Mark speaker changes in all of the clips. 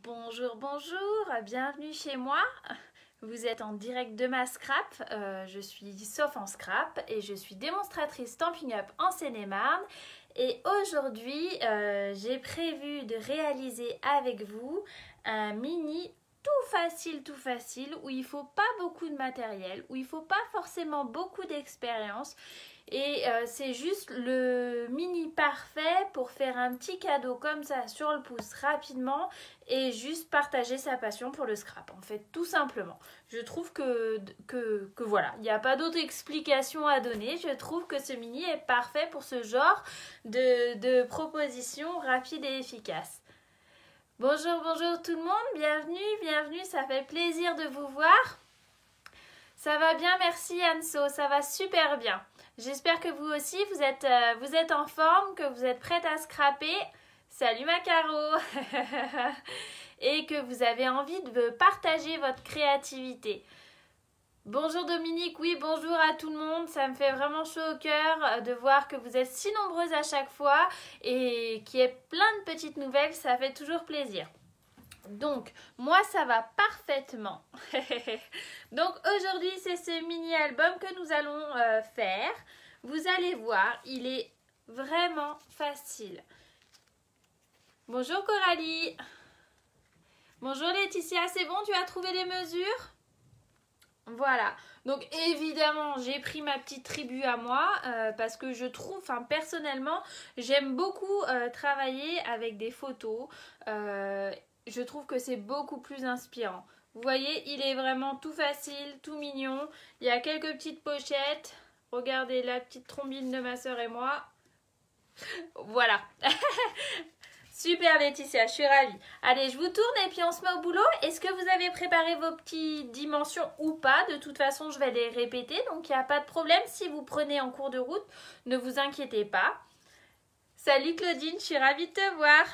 Speaker 1: Bonjour, bonjour, bienvenue chez moi. Vous êtes en direct de ma scrap. Je suis Soph en scrap et je suis démonstratrice Stampin' Up en Seine-et-Marne. Et aujourd'hui, j'ai prévu de réaliser avec vous un mini tout facile, où il ne faut pas beaucoup de matériel, où il ne faut pas forcément beaucoup d'expérience. Et c'est juste le mini parfait pour faire un petit cadeau comme ça sur le pouce rapidement et juste partager sa passion pour le scrap, en fait, tout simplement. Je trouve que voilà, il n'y a pas d'autre explication à donner. Je trouve que ce mini est parfait pour ce genre de proposition rapide et efficace. Bonjour, bonjour tout le monde, bienvenue, ça fait plaisir de vous voir. Ça va bien, merci Anso, ça va super bien. J'espère que vous aussi, vous êtes en forme, que vous êtes prête à scraper. Salut ma Caro. Et que vous avez envie de partager votre créativité. Bonjour Dominique, oui, bonjour à tout le monde. Ça me fait vraiment chaud au cœur de voir que vous êtes si nombreuses à chaque fois et qu'il y ait plein de petites nouvelles, ça fait toujours plaisir. Donc, moi, ça va parfaitement. Donc, aujourd'hui, c'est ce mini-album que nous allons faire. Vous allez voir, il est vraiment facile. Bonjour Coralie. Bonjour Laetitia, c'est bon, tu as trouvé les mesures? Voilà. Donc, évidemment, j'ai pris ma petite tribu à moi parce que je trouve, personnellement, j'aime beaucoup travailler avec des photos. Je trouve que c'est beaucoup plus inspirant. Vous voyez, il est vraiment tout facile, tout mignon. Il y a quelques petites pochettes. Regardez la petite trombine de ma soeur et moi. Voilà. Super Laetitia, je suis ravie. Allez, je vous tourne et puis on se met au boulot. Est-ce que vous avez préparé vos petites dimensions ou pas? De toute façon, je vais les répéter, donc il n'y a pas de problème. Si vous prenez en cours de route, ne vous inquiétez pas. Salut Claudine, je suis ravie de te voir.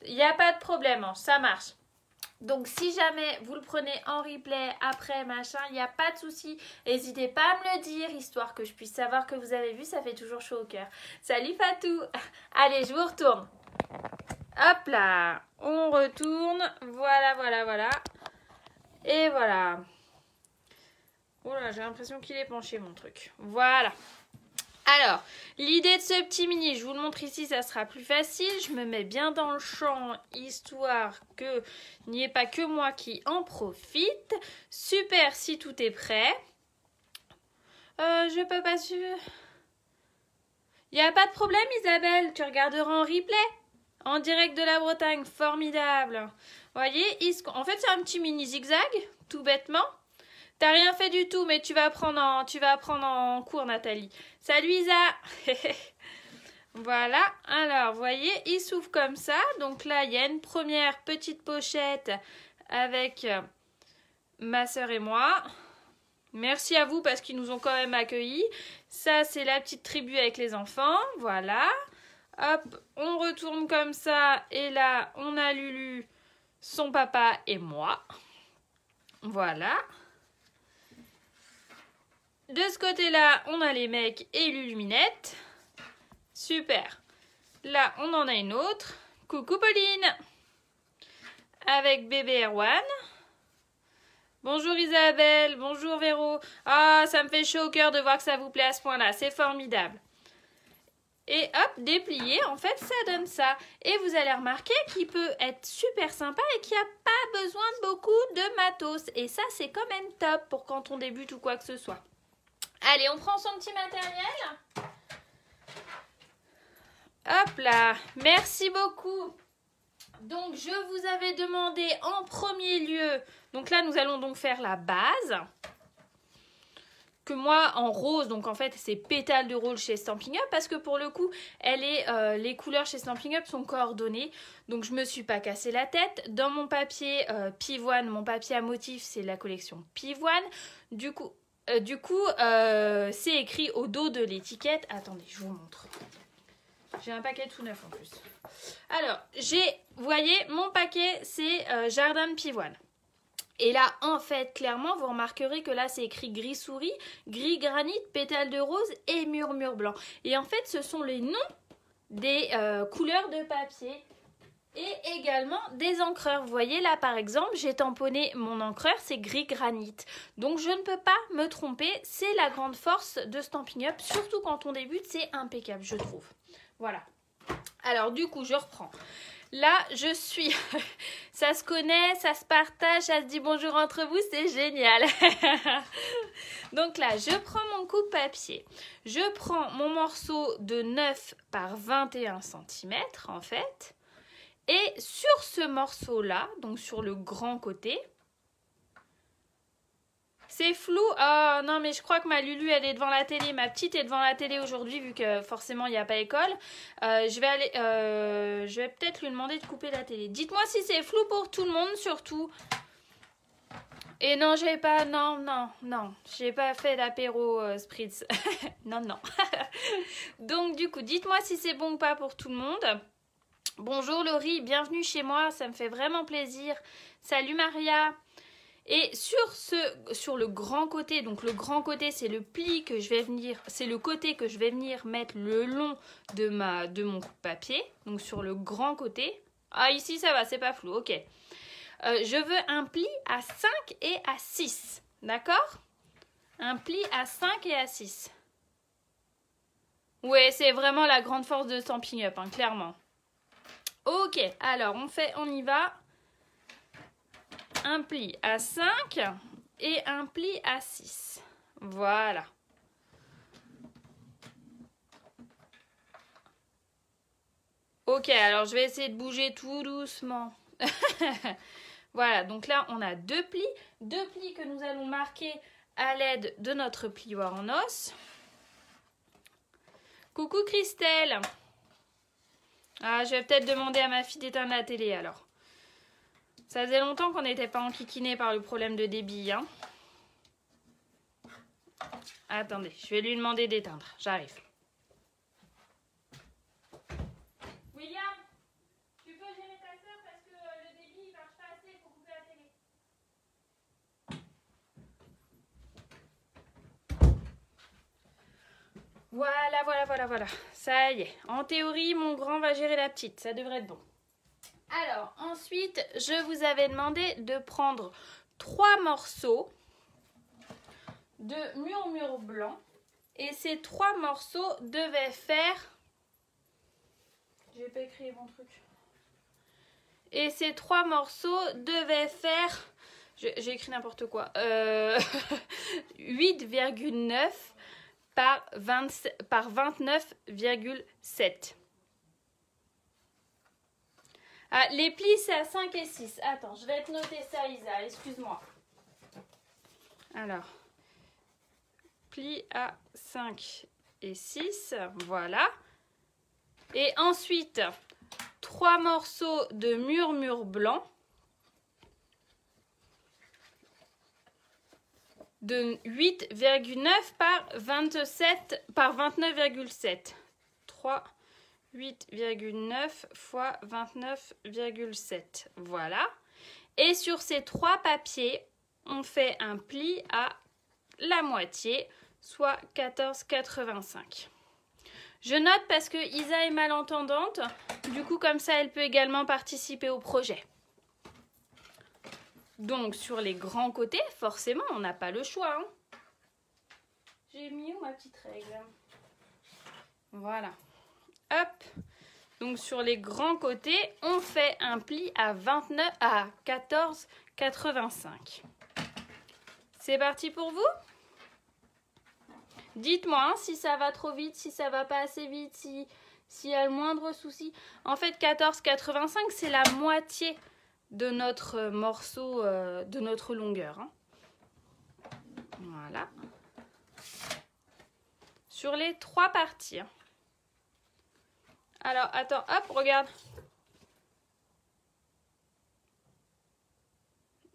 Speaker 1: Il n'y a pas de problème, hein, ça marche. Donc si jamais vous le prenez en replay après machin, il n'y a pas de souci. N'hésitez pas à me le dire, histoire que je puisse savoir que vous avez vu, ça fait toujours chaud au cœur. Salut Fatou. Allez, je vous retourne. Hop là, on retourne. Voilà. Et voilà. Oh là, j'ai l'impression qu'il est penché mon truc. Voilà. Alors, l'idée de ce petit mini, je vous le montre ici, ça sera plus facile. Je me mets bien dans le champ, histoire que n'y ait pas que moi qui en profite. Super, si tout est prêt. Je peux pas suivre. Il n'y a pas de problème Isabelle, tu regarderas en replay. En direct de la Bretagne, formidable. Vous voyez, en fait c'est un petit mini zigzag, tout bêtement. T'as rien fait du tout, mais tu vas apprendre en cours, Nathalie. Salut Isa. Voilà, alors, vous voyez, il s'ouvre comme ça. Donc là, il y a une première petite pochette avec ma soeur et moi. Merci à vous parce qu'ils nous ont quand même accueillis. Ça, c'est la petite tribu avec les enfants. Voilà. Hop, on retourne comme ça. Et là, on a Lulu, son papa et moi. Voilà. De ce côté-là, on a les mecs et Luluminette. Super. Là, on en a une autre. Coucou Pauline. Avec bébé Erwan. Bonjour Isabelle. Bonjour Véro. Ah, ça me fait chaud au cœur de voir que ça vous plaît à ce point-là. C'est formidable. Et hop, déplié, en fait, ça donne ça. Et vous allez remarquer qu'il peut être super sympa et qu'il n'y a pas besoin de beaucoup de matos. Et ça, c'est quand même top pour quand on débute ou quoi que ce soit. Allez, on prend son petit matériel. Hop là, merci beaucoup. Donc, je vous avais demandé en premier lieu, donc là, nous allons donc faire la base. Que moi, en rose, donc en fait, c'est pétales de rose chez Stampin' Up, parce que pour le coup, les couleurs chez Stampin' Up sont coordonnées. Donc, je me suis pas cassé la tête. Dans mon papier pivoine, mon papier à motif, c'est la collection pivoine. Du coup, c'est écrit au dos de l'étiquette. Attendez, je vous montre. J'ai un paquet tout neuf en plus. Alors, vous voyez, mon paquet, c'est Jardin de Pivoine. Et là, en fait, clairement, vous remarquerez que là, c'est écrit gris souris, gris granit, pétales de rose et murmure blanc. Et en fait, ce sont les noms des couleurs de papier Et également des encreurs. Vous voyez là par exemple, j'ai tamponné mon encreur, c'est gris granit. Donc je ne peux pas me tromper, c'est la grande force de Stampin' Up, surtout quand on débute, c'est impeccable je trouve. Voilà. Alors du coup je reprends. Là je suis, ça se connaît, ça se partage, ça se dit bonjour entre vous, c'est génial. Donc là je prends mon coupe-papier, je prends mon morceau de 9 par 21 cm en fait. Et sur ce morceau-là, donc sur le grand côté, c'est flou. Oh non, mais je crois que ma Lulu, elle est devant la télé. Ma petite est devant la télé aujourd'hui, vu que forcément, il n'y a pas école. Je vais peut-être lui demander de couper la télé. Dites-moi si c'est flou pour tout le monde, surtout. Et non, j'ai pas... Non. J'ai pas fait d'apéro spritz. Non. Donc, du coup, dites-moi si c'est bon ou pas pour tout le monde. Bonjour Laurie, bienvenue chez moi, ça me fait vraiment plaisir. Salut Maria. Et sur le grand côté, donc le grand côté c'est le pli que je vais venir, c'est le côté que je vais venir mettre le long de mon coupe-papier. Donc sur le grand côté. Ah ici ça va, c'est pas flou, ok. Je veux un pli à 5 et à 6, d'accord? Un pli à 5 et à 6. Ouais, c'est vraiment la grande force de Stampin' Up, hein, clairement. Ok, alors on y va. Un pli à 5 et un pli à 6. Voilà. Ok, alors je vais essayer de bouger tout doucement. Voilà, donc là on a deux plis que nous allons marquer à l'aide de notre plioir en os. Coucou Christelle. Ah, je vais peut-être demander à ma fille d'éteindre la télé alors. Ça faisait longtemps qu'on n'était pas enquiquiné par le problème de débit. Hein. Attendez, je vais lui demander d'éteindre. J'arrive. William, tu peux gérer ta soeur parce que le débit il marche pas assez pour couper la télé. Voilà. Ça y est. En théorie, mon grand va gérer la petite. Ça devrait être bon. Alors, ensuite, je vous avais demandé de prendre 3 morceaux de murmure blanc. Et ces 3 morceaux devaient faire... J'ai pas écrit mon truc. Et ces 3 morceaux devaient faire... J'ai écrit n'importe quoi. 8,9 par 29,7. Ah, les plis, c'est à 5 et 6. Attends, je vais te noter ça, Isa. Excuse-moi. Alors, plis à 5 et 6. Voilà. Et ensuite, 3 morceaux de murmure blanc. De 8,9 par 29,7. 8,9 fois 29,7. Voilà. Et sur ces 3 papiers, on fait un pli à la moitié, soit 14,85. Je note parce que Isa est malentendante. Du coup, comme ça, elle peut également participer au projet. Donc, sur les grands côtés, forcément, on n'a pas le choix. Hein. J'ai mis où ma petite règle? Voilà. Hop. Donc, sur les grands côtés, on fait un pli à 14,85. C'est parti pour vous? Dites-moi hein, si ça va trop vite, si ça va pas assez vite, s'il y a le moindre souci. En fait, 14,85, c'est la moitié de notre morceau, de notre longueur. Hein. Voilà. Sur les 3 parties. Alors, attends, hop, regarde.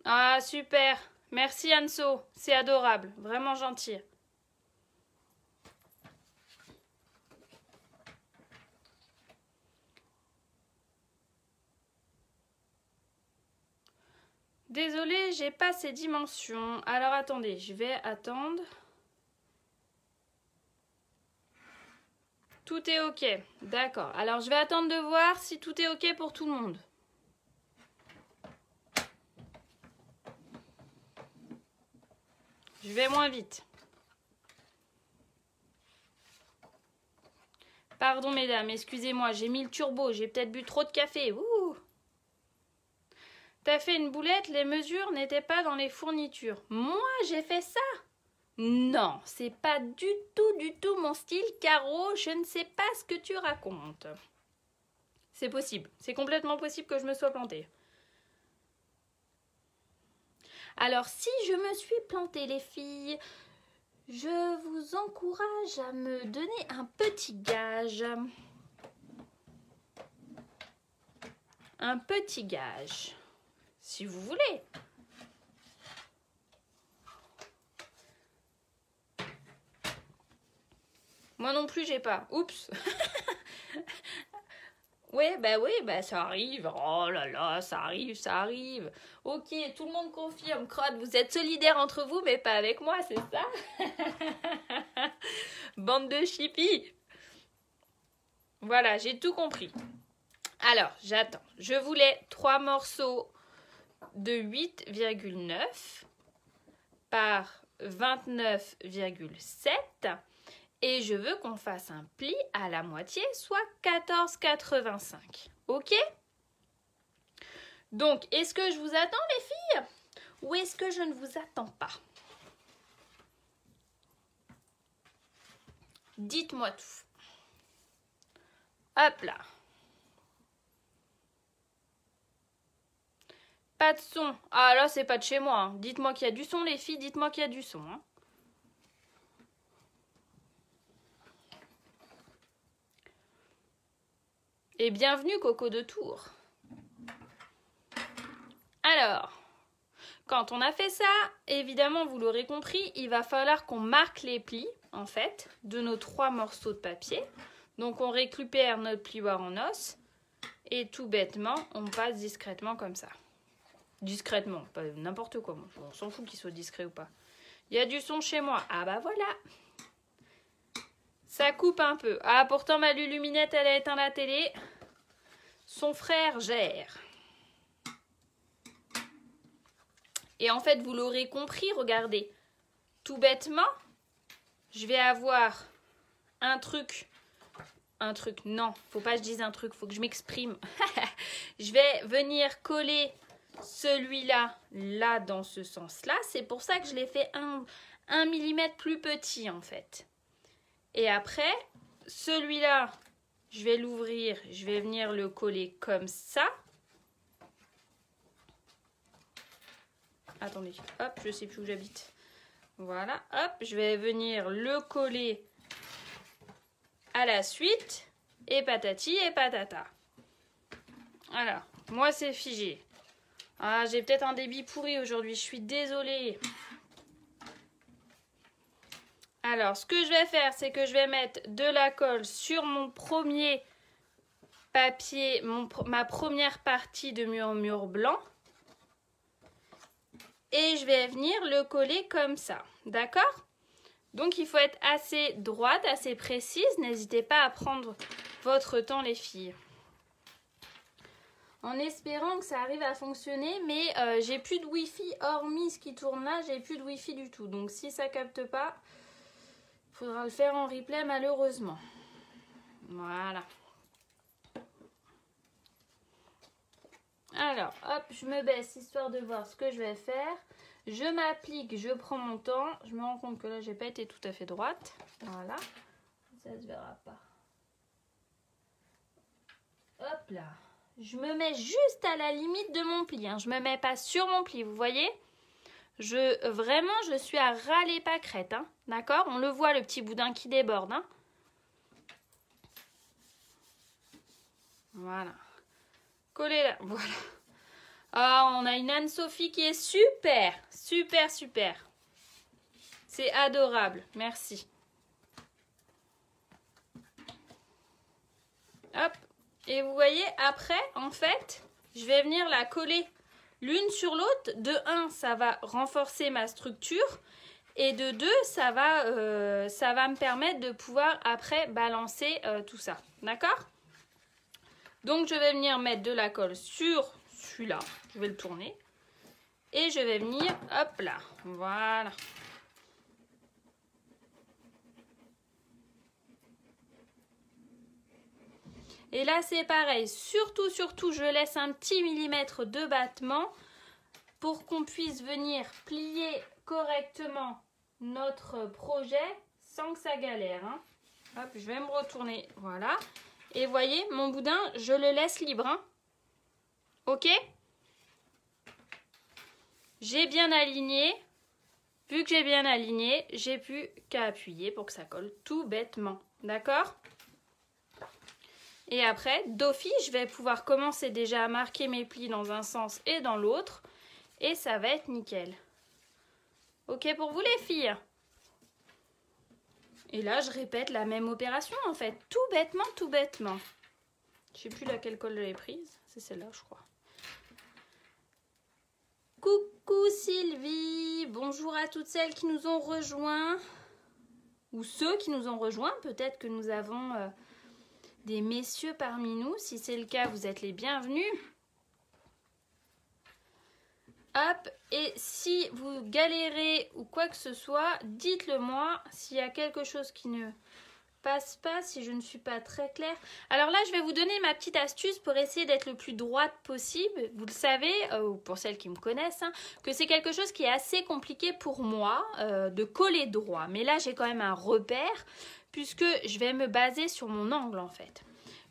Speaker 1: Ah, super. Merci Anso, c'est adorable, vraiment gentil. Désolée, j'ai pas ces dimensions. Alors attendez, je vais attendre. Tout est ok. D'accord. Alors, je vais attendre de voir si tout est ok pour tout le monde. Je vais moins vite. Pardon, mesdames, excusez-moi, j'ai mis le turbo. J'ai peut-être bu trop de café. Ouh. T'as fait une boulette, les mesures n'étaient pas dans les fournitures. Moi, j'ai fait ça? Non, c'est pas du tout mon style, Caro. Je ne sais pas ce que tu racontes. C'est possible. C'est complètement possible que je me sois plantée. Alors, si je me suis plantée, les filles, je vous encourage à me donner un petit gage. Un petit gage. Si vous voulez. Moi non plus, j'ai pas. Oups. Oui, ça arrive. Oh là là, ça arrive. Ok, tout le monde confirme. Crotte, vous êtes solidaires entre vous, mais pas avec moi, c'est ça? Bande de chippies. Voilà, j'ai tout compris. Alors, j'attends. Je voulais 3 morceaux de 8,9 par 29,7 et je veux qu'on fasse un pli à la moitié, soit 14,85. Ok? Donc, est-ce que je vous attends, les filles? Ou est-ce que je ne vous attends pas? Dites-moi tout. Hop là. Pas de son. Ah là, c'est pas de chez moi. Hein. Dites-moi qu'il y a du son, les filles. Dites-moi qu'il y a du son. Hein. Et bienvenue, Coco de Tours. Alors, quand on a fait ça, évidemment, vous l'aurez compris, il va falloir qu'on marque les plis, en fait, de nos 3 morceaux de papier. Donc, on récupère notre plioir en os. Et tout bêtement, on passe discrètement comme ça. Discrètement, pas n'importe quoi. On s'en fout qu'il soit discret ou pas. Il y a du son chez moi. Ah bah voilà. Ça coupe un peu. Ah, pourtant ma Luluminette, elle a éteint la télé. Son frère gère. Et en fait, vous l'aurez compris, regardez. Tout bêtement, je vais avoir un truc. Non, faut pas que je dise un truc, faut que je m'exprime. Je vais venir coller celui-là, là, dans ce sens-là. C'est pour ça que je l'ai fait 1 mm plus petit, en fait. Et après, celui-là, je vais l'ouvrir. Je vais venir le coller comme ça. Attendez, hop, je sais plus où j'habite. Voilà, hop, je vais venir le coller à la suite. Et patati et patata. Alors, moi, c'est figé. Ah, j'ai peut-être un débit pourri aujourd'hui, je suis désolée. Alors, ce que je vais faire, c'est que je vais mettre de la colle sur mon premier papier, ma première partie de mur blanc. Et je vais venir le coller comme ça, d'accord? Donc, il faut être assez droite, assez précise. N'hésitez pas à prendre votre temps, les filles. En espérant que ça arrive à fonctionner, mais j'ai plus de Wi-Fi, hormis ce qui tourne là, j'ai plus de Wi-Fi du tout. Donc si ça capte pas, il faudra le faire en replay malheureusement. Voilà. Alors, hop, je me baisse histoire de voir ce que je vais faire. Je m'applique, je prends mon temps. Je me rends compte que là, j'ai pas été tout à fait droite. Voilà. Ça se verra pas. Hop là. Je me mets juste à la limite de mon pli. Hein. Je me mets pas sur mon pli, vous voyez? Vraiment, je suis à ras les pâquerettes. Hein. D'accord? On le voit, le petit boudin qui déborde. Hein. Voilà. Collez là. Voilà. Ah, on a une Anne-Sophie qui est super. Super, super. C'est adorable. Merci. Hop. Et vous voyez, après, en fait, je vais venir la coller l'une sur l'autre. De un, ça va renforcer ma structure. Et de 2, ça va me permettre de pouvoir après balancer tout ça. D'accord? Donc je vais venir mettre de la colle sur celui-là. Je vais le tourner. Et je vais venir, hop là, voilà. Et là c'est pareil, surtout, je laisse un petit millimètre de battement pour qu'on puisse venir plier correctement notre projet sans que ça galère. Hein. Hop, je vais me retourner, voilà. Et voyez, mon boudin, je le laisse libre. Hein. Ok? J'ai bien aligné. Vu que j'ai bien aligné, j'ai plus qu'à appuyer pour que ça colle tout bêtement. D'accord? Et après, d'office, je vais pouvoir commencer déjà à marquer mes plis dans un sens et dans l'autre. Et ça va être nickel. Ok pour vous les filles? Et là, je répète la même opération en fait. Tout bêtement, tout bêtement. Je sais plus laquelle colle j'ai prise. C'est celle-là, je crois. Coucou Sylvie. Bonjour à toutes celles qui nous ont rejoints. Ou ceux qui nous ont rejoints. Peut-être que nous avons des messieurs parmi nous. Si c'est le cas, vous êtes les bienvenus. Hop, et si vous galérez ou quoi que ce soit, dites-le moi s'il y a quelque chose qui ne passe pas, si je ne suis pas très claire. Alors là, je vais vous donner ma petite astuce pour essayer d'être le plus droite possible. Vous le savez, pour celles qui me connaissent, hein, que c'est quelque chose qui est assez compliqué pour moi de coller droit. Mais là, j'ai quand même un repère puisque je vais me baser sur mon angle en fait.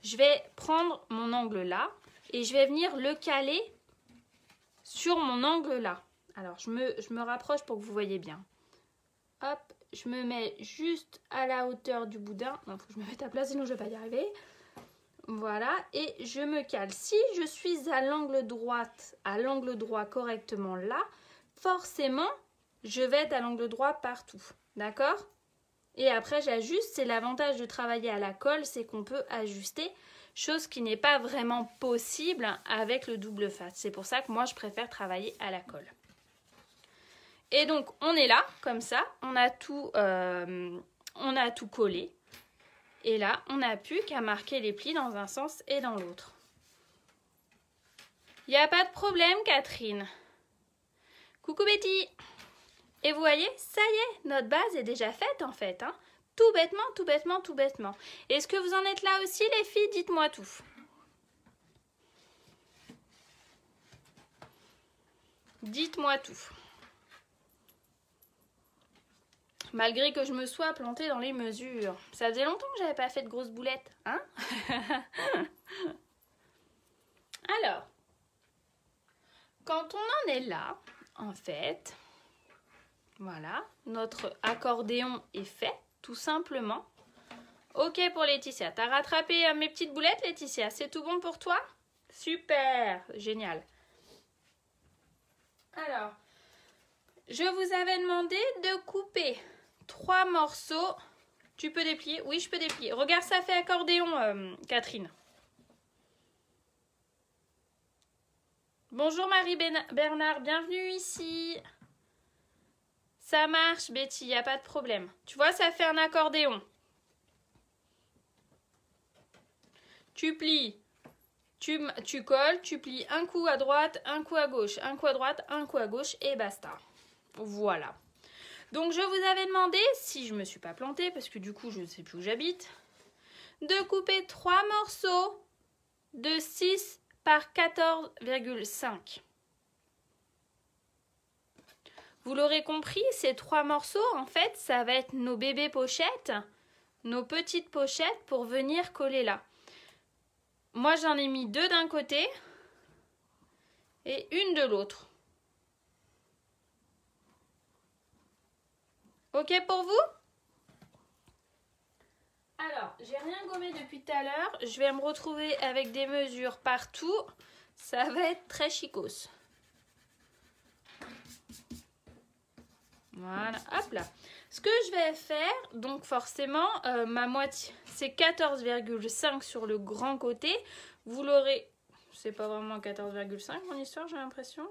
Speaker 1: Je vais prendre mon angle là et je vais venir le caler sur mon angle là. Alors je me rapproche pour que vous voyez bien. Hop, je me mets juste à la hauteur du boudin. Non, faut que je me mette à plat, sinon je vais pas y arriver. Voilà, et je me cale. Si je suis à l'angle droit correctement là, forcément, je vais être à l'angle droit partout. D'accord? Et après, j'ajuste. C'est l'avantage de travailler à la colle, c'est qu'on peut ajuster. Chose qui n'est pas vraiment possible avec le double face. C'est pour ça que moi, je préfère travailler à la colle. Et donc, on est là, comme ça. On a tout collé. Et là, on n'a plus qu'à marquer les plis dans un sens et dans l'autre. Il n'y a pas de problème, Catherine. Coucou Betty. Et vous voyez, ça y est, notre base est déjà faite en fait. Hein. Tout bêtement, tout bêtement, tout bêtement. Est-ce que vous en êtes là aussi les filles? Dites-moi tout. Dites-moi tout. Malgré que je me sois plantée dans les mesures. Ça faisait longtemps que j'avais pas fait de grosses boulettes. Hein? Alors, quand on en est là, en fait, voilà, notre accordéon est fait. Tout simplement. Ok pour Laetitia. T'as rattrapé mes petites boulettes, Laetitia? C'est tout bon pour toi? Super. Génial. Alors, je vous avais demandé de couper 3 morceaux. Tu peux déplier? Oui, je peux déplier. Regarde, ça fait accordéon, Catherine. Bonjour Marie-Bernard. Bienvenue ici. Ça marche, Betty, il n'y a pas de problème. Tu vois, ça fait un accordéon. Tu plies, tu colles, tu plies un coup à droite, un coup à gauche, un coup à droite, un coup à gauche et basta. Voilà. Donc, je vous avais demandé, si je ne me suis pas plantée, parce que du coup, je ne sais plus où j'habite, de couper 3 morceaux de 6 par 14,5. Vous l'aurez compris, ces 3 morceaux, en fait, ça va être nos bébés pochettes, nos petites pochettes pour venir coller là. Moi, j'en ai mis 2 d'un côté et une de l'autre. Ok pour vous? Alors, j'ai rien gommé depuis tout à l'heure. Je vais me retrouver avec des mesures partout. Ça va être très chicos. Voilà, hop là. Ce que je vais faire, donc forcément, ma moitié, c'est 14,5 sur le grand côté. Vous l'aurez, c'est pas vraiment 14,5 mon histoire, j'ai l'impression.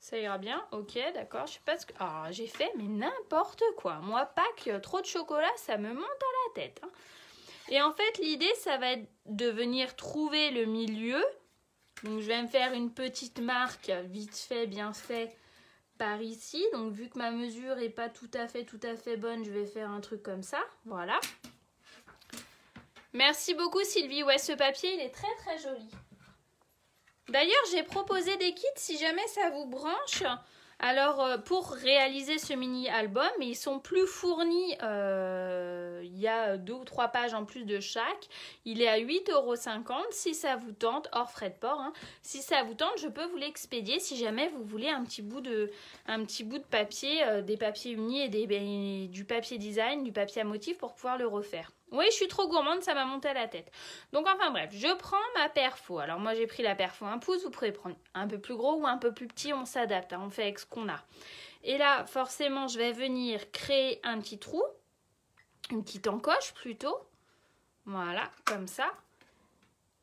Speaker 1: Ça ira bien, ok, d'accord. Je sais pas ce que... Ah, j'ai fait, mais n'importe quoi. Moi, Pâques, trop de chocolat, ça me monte à la tête. Hein. Et en fait, l'idée, ça va être de venir trouver le milieu. Donc, je vais me faire une petite marque, vite fait, bien fait, par ici. Donc, vu que ma mesure est pas tout à fait bonne, je vais faire un truc comme ça. Voilà. Merci beaucoup, Sylvie. Ouais, ce papier, il est très joli. D'ailleurs, j'ai proposé des kits si jamais ça vous branche. Alors, pour réaliser ce mini-album, ils sont plus fournis. Il y a 2 ou 3 pages en plus de chaque. Il est à 8,50 €. Si ça vous tente, hors frais de port, hein, si ça vous tente, je peux vous l'expédier si jamais vous voulez un petit bout de papier, des papiers unis et du papier design, du papier à motif pour pouvoir le refaire. Oui, je suis trop gourmande, ça m'a monté à la tête. Donc enfin bref, je prends ma perfo. Alors moi j'ai pris la perfo 1 pouce, vous pouvez prendre un peu plus gros ou un peu plus petit, on s'adapte, hein, on fait avec ce qu'on a. Et là, forcément, je vais venir créer un petit trou, une petite encoche plutôt. Voilà, comme ça.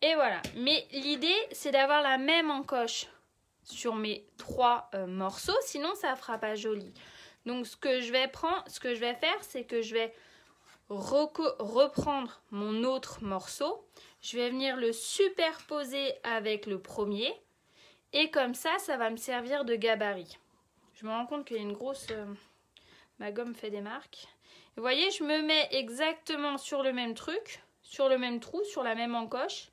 Speaker 1: Et voilà. Mais l'idée, c'est d'avoir la même encoche sur mes 3 morceaux, sinon ça ne fera pas joli. Donc ce que je vais faire, c'est que je vais reprendre mon autre morceau, je vais venir le superposer avec le premier et comme ça, ça va me servir de gabarit. Je me rends compte qu'il y a une grosse... ma gomme fait des marques. Vous voyez, je me mets exactement sur le même truc, sur le même trou, sur la même encoche.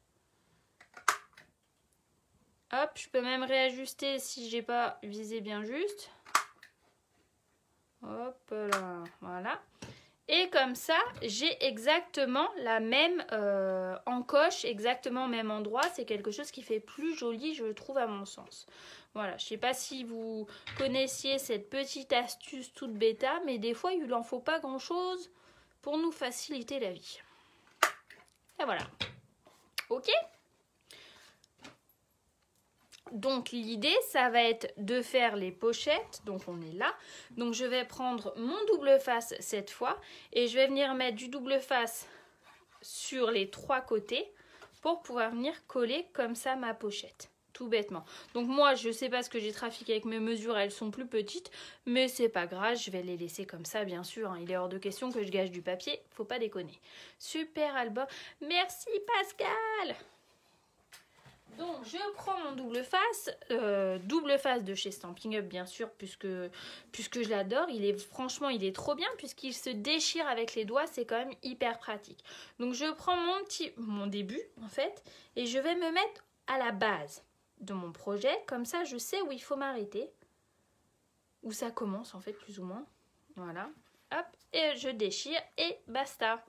Speaker 1: Hop, je peux même réajuster si j'ai pas visé bien juste. Hop là, voilà. Et comme ça, j'ai exactement la même encoche, exactement au même endroit. C'est quelque chose qui fait plus joli, je trouve, à mon sens. Voilà, je ne sais pas si vous connaissiez cette petite astuce toute bêta, mais des fois, il n'en faut pas grand-chose pour nous faciliter la vie. Et voilà. Ok ? Donc l'idée, ça va être de faire les pochettes. Donc on est là. Donc je vais prendre mon double face cette fois. Et je vais venir mettre du double face sur les 3 côtés pour pouvoir venir coller comme ça ma pochette. Tout bêtement. Donc moi, je ne sais pas ce que j'ai trafiqué avec mes mesures. Elles sont plus petites. Mais c'est pas grave. Je vais les laisser comme ça, bien sûr. Hein. Il est hors de question que je gâche du papier. Faut pas déconner. Super album. Merci Pascal. Donc je prends mon double face de chez Stampin' Up bien sûr puisque je l'adore. Franchement il est trop bien puisqu'il se déchire avec les doigts, c'est quand même hyper pratique. Donc je prends mon début en fait et je vais me mettre à la base de mon projet. Comme ça je sais où il faut m'arrêter, où ça commence en fait plus ou moins. Voilà, hop, et je déchire et basta.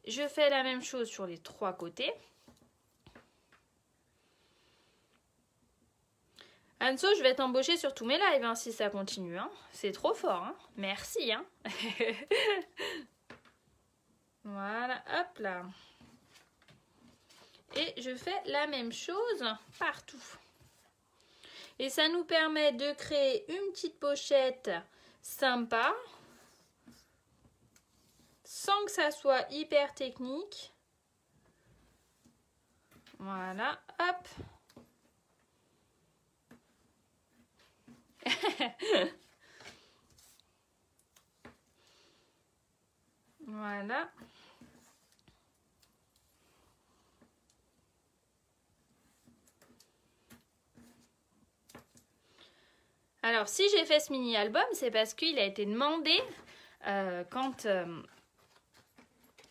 Speaker 1: Je fais la même chose sur les 3 côtés. Anso, je vais t'embaucher sur tous mes lives hein, si ça continue. Hein. C'est trop fort. Hein. Merci. Hein. Voilà, hop là. Et je fais la même chose partout. Et ça nous permet de créer une petite pochette sympa. Sans que ça soit hyper technique. Voilà, hop. Voilà. Alors, si j'ai fait ce mini-album, c'est parce qu'il a été demandé quand...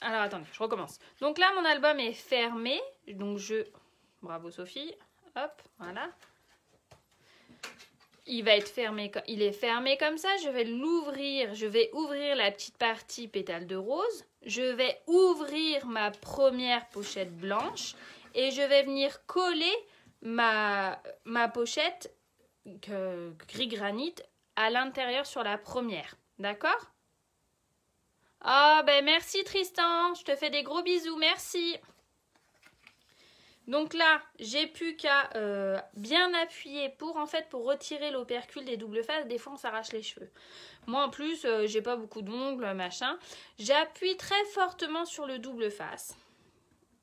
Speaker 1: Alors, attendez, je recommence. Donc là, mon album est fermé. Donc, Bravo, Sophie. Hop, voilà. Il est fermé comme ça. Je vais l'ouvrir. Je vais ouvrir la petite partie pétale de rose. Je vais ouvrir ma première pochette blanche. Et je vais venir coller ma pochette gris granit à l'intérieur sur la première. D'accord ? Ah, ben merci Tristan. Je te fais des gros bisous. Merci. Donc là, j'ai plus qu'à bien appuyer pour retirer l'opercule des doubles faces. Des fois, on s'arrache les cheveux. Moi, en plus, j'ai pas beaucoup d'ongles, machin. J'appuie très fortement sur le double face.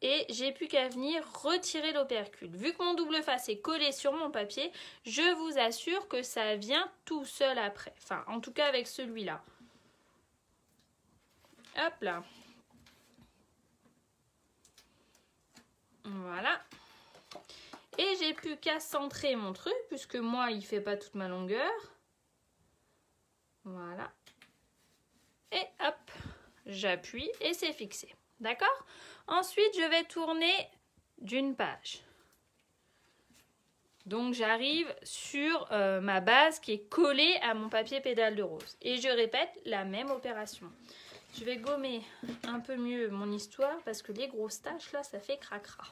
Speaker 1: et j'ai plus qu'à venir retirer l'opercule. Vu que mon double face est collé sur mon papier, je vous assure que ça vient tout seul après. Enfin, en tout cas avec celui-là. Hop là. Voilà. Et j'ai plus qu'à centrer mon truc, puisque moi, il fait pas toute ma longueur. Voilà. Et hop, j'appuie et c'est fixé. D'accord? Ensuite, je vais tourner d'une page. Donc, j'arrive sur ma base qui est collée à mon papier pédale de rose. Et je répète la même opération. Je vais gommer un peu mieux mon histoire parce que les grosses taches, là, ça fait cracra.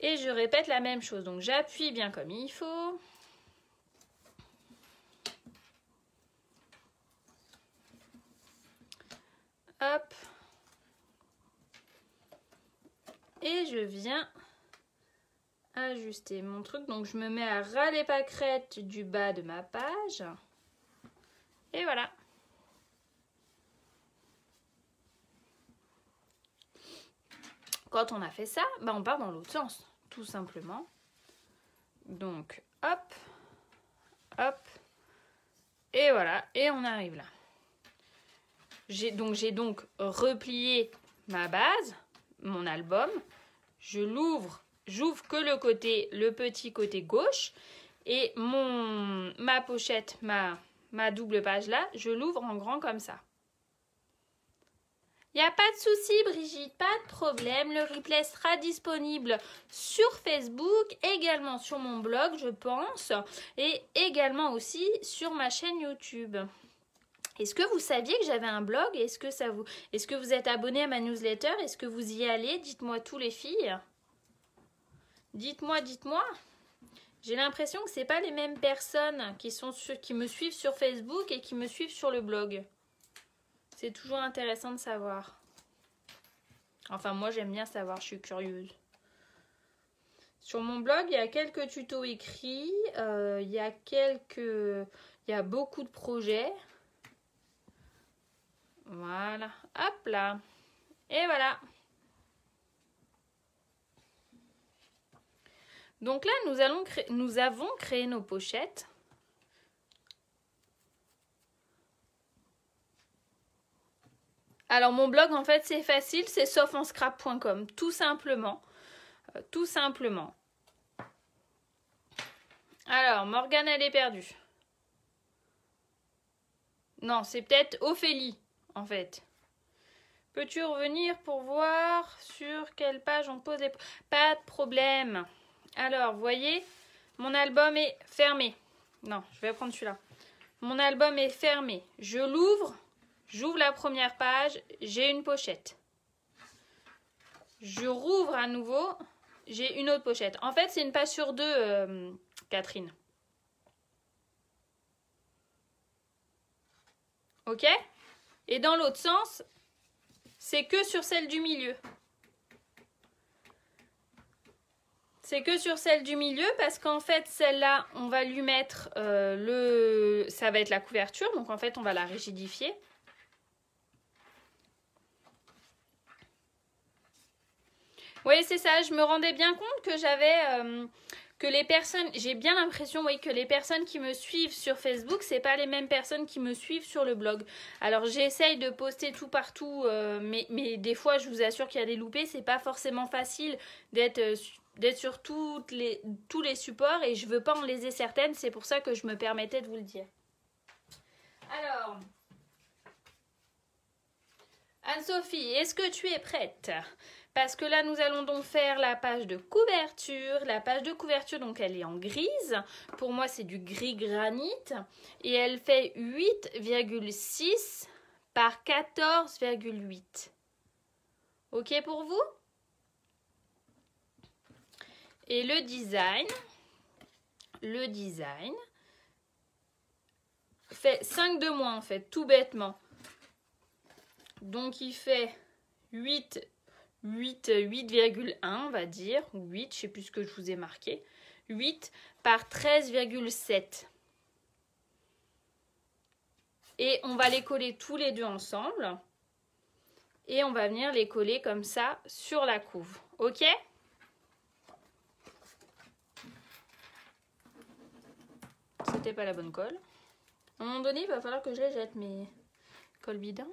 Speaker 1: Et je répète la même chose. Donc, j'appuie bien comme il faut. Hop. Et je viens ajuster mon truc. Donc, je me mets à ras les pâquerettes du bas de ma page. Et voilà. Quand on a fait ça, bah on part dans l'autre sens, tout simplement. Donc, hop, hop, et voilà, et on arrive là. J'ai donc replié ma base, mon album. Je l'ouvre, j'ouvre que le petit côté gauche, et ma pochette, ma double page là, je l'ouvre en grand comme ça. Il n'y a pas de souci, Brigitte, pas de problème. Le replay sera disponible sur Facebook, également sur mon blog, je pense, et également aussi sur ma chaîne YouTube. Est-ce que vous saviez que j'avais un blog? Est-ce que vous êtes abonné à ma newsletter? Est-ce que vous y allez? Dites-moi tous les filles. Dites-moi. J'ai l'impression que ce n'est pas les mêmes personnes qui me suivent sur Facebook et qui me suivent sur le blog. C'est toujours intéressant de savoir. Enfin, moi, j'aime bien savoir, je suis curieuse. Sur mon blog, il y a quelques tutos écrits. Il y a beaucoup de projets. Voilà. Hop là. Et voilà. Donc là, nous avons créé nos pochettes. Alors mon blog en fait c'est facile, c'est sophanscrap.com, tout simplement. Alors Morgane elle est perdue. Non, c'est peut-être Ophélie en fait. Peux-tu revenir pour voir sur quelle page on pose les... Pas de problème. Alors vous voyez, mon album est fermé. Non, je vais prendre celui-là. Mon album est fermé. Je l'ouvre. J'ouvre la première page, j'ai une pochette. Je rouvre à nouveau, j'ai une autre pochette. En fait, c'est une page sur deux, Catherine. Ok? Et dans l'autre sens, c'est que sur celle du milieu. C'est que sur celle du milieu parce qu'en fait, celle-là, on va lui mettre ça va être la couverture. Donc, en fait, on va la rigidifier. Oui, c'est ça. Je me rendais bien compte que que les personnes... J'ai bien l'impression, oui, que les personnes qui me suivent sur Facebook, c'est pas les mêmes personnes qui me suivent sur le blog. Alors, j'essaye de poster tout partout, mais des fois, je vous assure qu'il y a des loupés. C'est pas forcément facile d'être sur tous les supports et je veux pas en léser certaines. C'est pour ça que je me permettais de vous le dire. Alors... Anne-Sophie, est-ce que tu es prête? Parce que là, nous allons donc faire la page de couverture. La page de couverture, donc, elle est en grise. Pour moi, c'est du gris granit. Et elle fait 8,6 par 14,8. OK pour vous? Et le design fait 5 de moins, en fait, tout bêtement. Donc, il fait 8,1 on va dire, ou 8, je ne sais plus ce que je vous ai marqué. 8 par 13,7. Et on va les coller tous les deux ensemble. Et on va venir les coller comme ça sur la couve. Ok? C'était pas la bonne colle. À un moment donné, il va falloir que je les jette, mes colles bidons.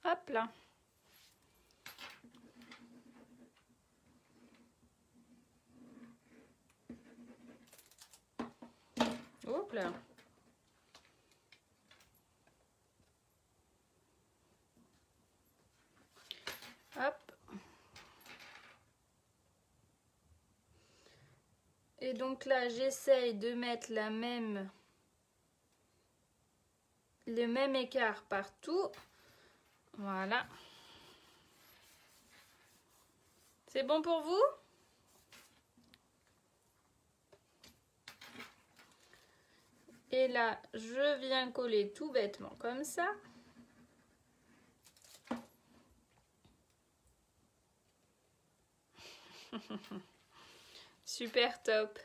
Speaker 1: Hop là. Hop là. Hop. Et donc là, j'essaye de mettre le même écart partout. Voilà. C'est bon pour vous? Et là, je viens coller tout bêtement comme ça. Super top.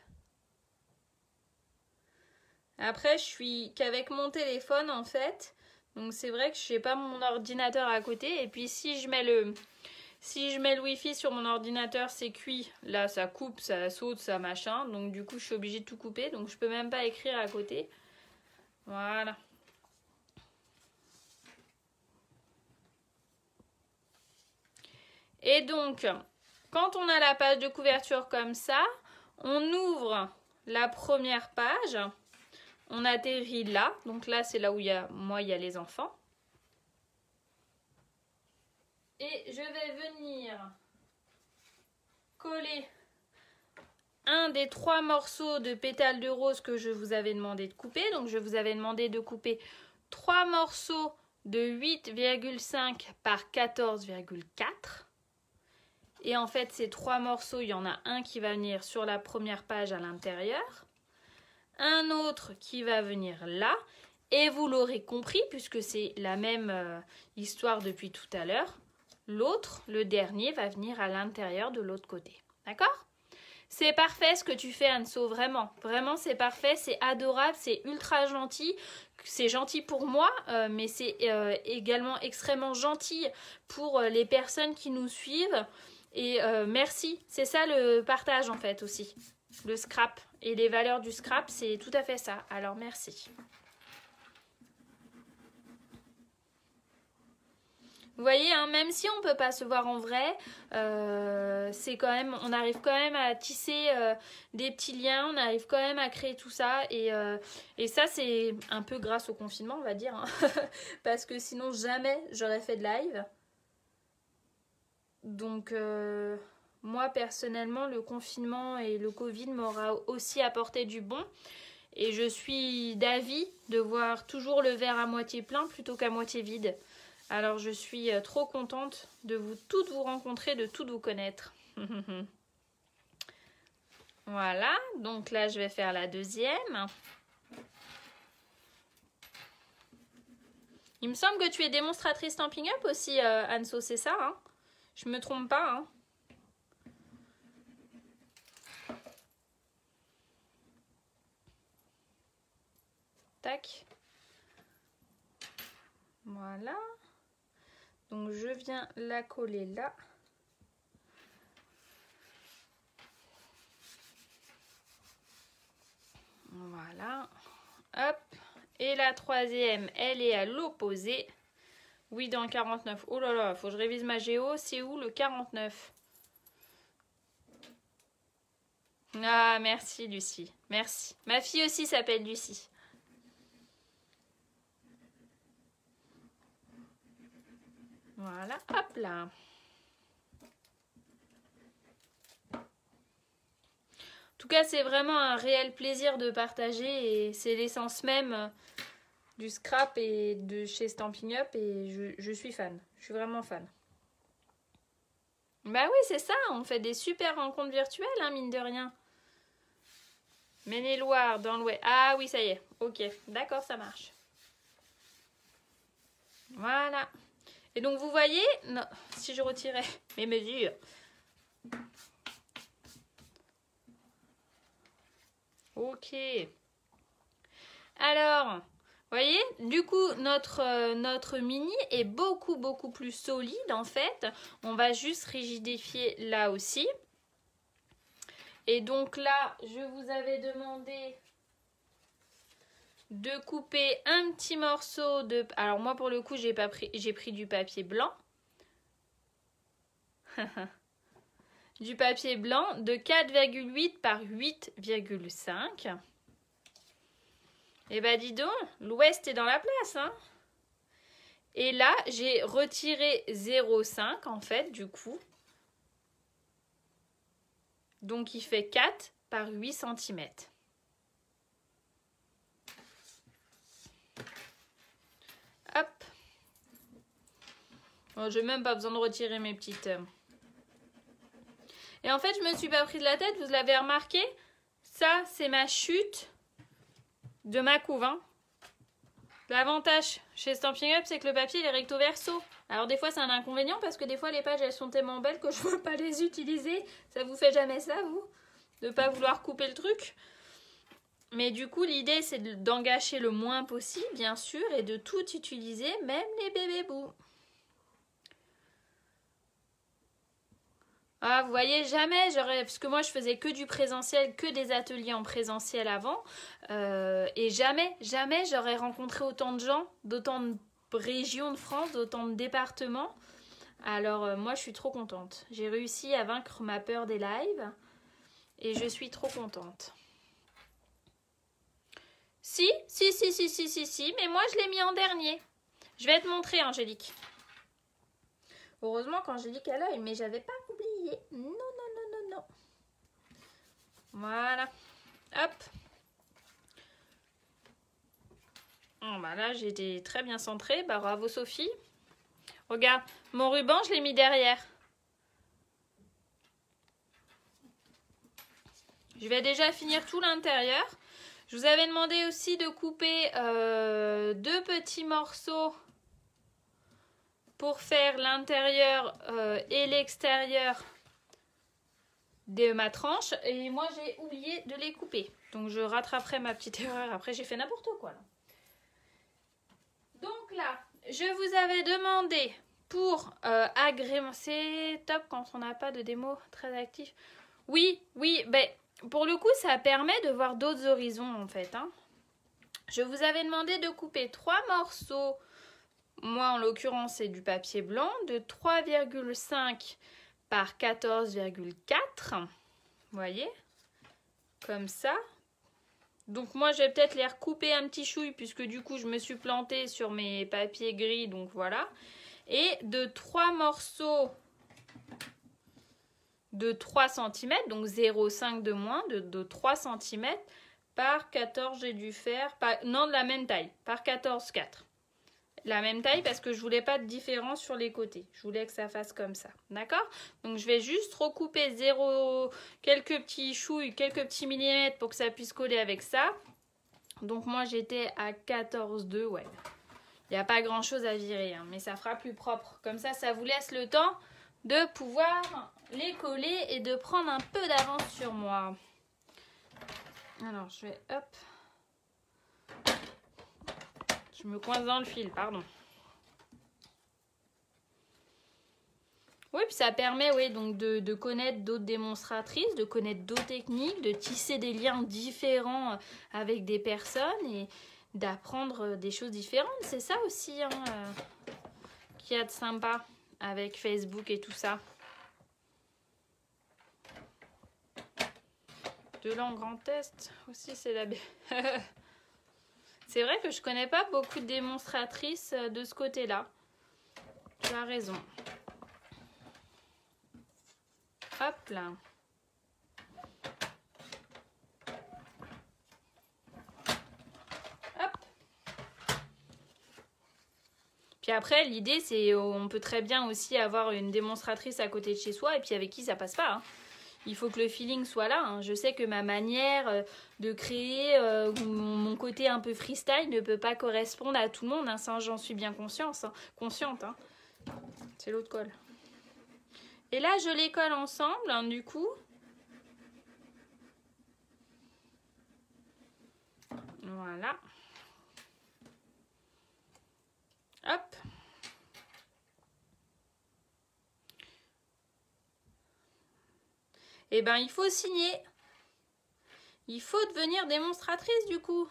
Speaker 1: Après, je suis qu'avec mon téléphone en fait. Donc c'est vrai que je n'ai pas mon ordinateur à côté. Et puis si je mets le Wi-Fi sur mon ordinateur, c'est cuit. Là, ça coupe, ça saute, ça machin. Donc du coup, je suis obligée de tout couper. Donc je peux même pas écrire à côté. Voilà. Et donc, quand on a la page de couverture comme ça, on ouvre la première page. On atterrit là. Donc là, c'est là où il y a les enfants. Et je vais venir coller un des 3 morceaux de pétales de rose que je vous avais demandé de couper. Donc je vous avais demandé de couper 3 morceaux de 8,5 par 14,4. Et en fait, ces 3 morceaux, il y en a un qui va venir sur la première page à l'intérieur, un autre qui va venir là, et vous l'aurez compris, puisque c'est la même histoire depuis tout à l'heure, l'autre, le dernier, va venir à l'intérieur de l'autre côté. D'accord ? C'est parfait ce que tu fais, Anso, vraiment. Vraiment, c'est parfait, c'est adorable, c'est ultra gentil. C'est gentil pour moi, mais c'est également extrêmement gentil pour les personnes qui nous suivent. Et merci, c'est ça le partage en fait aussi. Le scrap et les valeurs du scrap, c'est tout à fait ça. Alors merci. Vous voyez, hein, même si on ne peut pas se voir en vrai, c'est quand même, on arrive quand même à tisser des petits liens, on arrive quand même à créer tout ça. Et ça, c'est un peu grâce au confinement, on va dire. Hein, parce que sinon, jamais j'aurais fait de live. Donc, moi, personnellement, le confinement et le Covid m'aura aussi apporté du bon. Et je suis d'avis de voir toujours le verre à moitié plein plutôt qu'à moitié vide. Alors je suis trop contente de toutes vous rencontrer, de toutes vous connaître. Voilà, donc là je vais faire la deuxième. Il me semble que tu es démonstratrice Stampin' Up aussi, Anso, c'est ça, hein? Je me trompe pas, hein? Tac. Voilà. Donc je viens la coller là. Voilà. Hop. Et la troisième, elle est à l'opposé. Oui, dans le 49. Oh là là, faut que je révise ma géo. C'est où le 49? Ah, merci Lucie. Merci. Ma fille aussi s'appelle Lucie. Voilà, hop là. En tout cas, c'est vraiment un réel plaisir de partager et c'est l'essence même du scrap et de chez Stampin' Up et je suis fan. Je suis vraiment fan. Bah oui, c'est ça, on fait des super rencontres virtuelles, hein, mine de rien. Maine-et-Loire, dans l'Ouest. Ah oui, ça y est. Ok, d'accord, ça marche. Voilà. Et donc, vous voyez, non, si je retirais mes mesures. Ok. Alors, voyez, du coup, notre mini est beaucoup plus solide en fait. On va juste rigidifier là aussi. Et donc là, je vous avais demandé de couper un petit morceau de... Alors moi, pour le coup, j'ai pris du papier blanc. Du papier blanc de 4,8 par 8,5. Et bah dis donc, l'ouest est dans la place, hein. Et là, j'ai retiré 0,5 en fait, du coup. Donc, il fait 4 par 8 cm. Hop. Bon, j'ai même pas besoin de retirer mes petites... Et en fait, je me suis pas pris de la tête, vous l'avez remarqué? Ça, c'est ma chute de ma couve, hein. L'avantage chez Stampin' Up, c'est que le papier il est recto verso. Alors des fois c'est un inconvénient parce que des fois les pages elles sont tellement belles que je ne veux pas les utiliser. Ça vous fait jamais ça, vous? De pas vouloir couper le truc? Mais du coup l'idée c'est d'en gâcher le moins possible bien sûr et de tout utiliser, même les bébés bouts. Ah, vous voyez, jamais parce que moi je faisais que du présentiel, que des ateliers en présentiel avant, et jamais j'aurais rencontré autant de gens, d'autant de régions de France, d'autant de départements. Alors moi je suis trop contente. J'ai réussi à vaincre ma peur des lives et je suis trop contente. Si, mais moi je l'ai mis en dernier. Je vais te montrer, Angélique. Heureusement qu'Angélique a l'œil, mais j'avais pas oublié. Non. Voilà. Hop. Bon, bah là, j'ai été très bien centrée. Bah, bravo, Sophie. Regarde, mon ruban, je l'ai mis derrière. Je vais déjà finir tout l'intérieur. Je vous avais demandé aussi de couper 2 petits morceaux pour faire l'intérieur et l'extérieur de ma tranche. Et moi, j'ai oublié de les couper. Donc, je rattraperai ma petite erreur. Après, j'ai fait n'importe quoi, là. Donc là, je vous avais demandé pour agrémenter... C'est top quand on n'a pas de démo très actif. Oui, ben, pour le coup, ça permet de voir d'autres horizons, en fait. Hein. Je vous avais demandé de couper 3 morceaux. Moi, en l'occurrence, c'est du papier blanc de 3,5 par 14,4. Vous voyez? Comme ça. Donc moi, je vais peut-être les recouper un petit chouille puisque du coup, je me suis plantée sur mes papiers gris. Donc voilà. Et de 3 morceaux de 3 cm, donc 0,5 de moins, de 3 cm par 14, j'ai dû faire, non de la même taille, par 14,4. La même taille parce que je voulais pas de différence sur les côtés. Je voulais que ça fasse comme ça. D'accord? Donc je vais juste recouper quelques petits chouilles, quelques petits millimètres pour que ça puisse coller avec ça. Donc moi j'étais à 14,2, ouais. Il n'y a pas grand chose à virer, hein, mais ça fera plus propre. Comme ça, ça vous laisse le temps de pouvoir les coller et de prendre un peu d'avance sur moi. Alors je vais, hop. Je me coince dans le fil, pardon. Oui, puis ça permet donc de connaître d'autres démonstratrices, de connaître d'autres techniques, de tisser des liens différents avec des personnes et d'apprendre des choses différentes. C'est ça aussi hein, qu'il y a de sympa avec Facebook et tout ça. De langue en test aussi, c'est la... C'est vrai que je connais pas beaucoup de démonstratrices de ce côté-là. Tu as raison. Hop là. Hop. Puis après, l'idée, c'est on peut très bien aussi avoir une démonstratrice à côté de chez soi et puis avec qui ça passe pas. Hein. Il faut que le feeling soit là. Hein. Je sais que ma manière de créer, mon côté un peu freestyle ne peut pas correspondre à tout le monde. Hein. Ça, j'en suis bien consciente. Hein. C'est l'autre colle. Et là, je les colle ensemble, hein, du coup. Voilà. eh ben il faut signer. Il faut devenir démonstratrice du coup.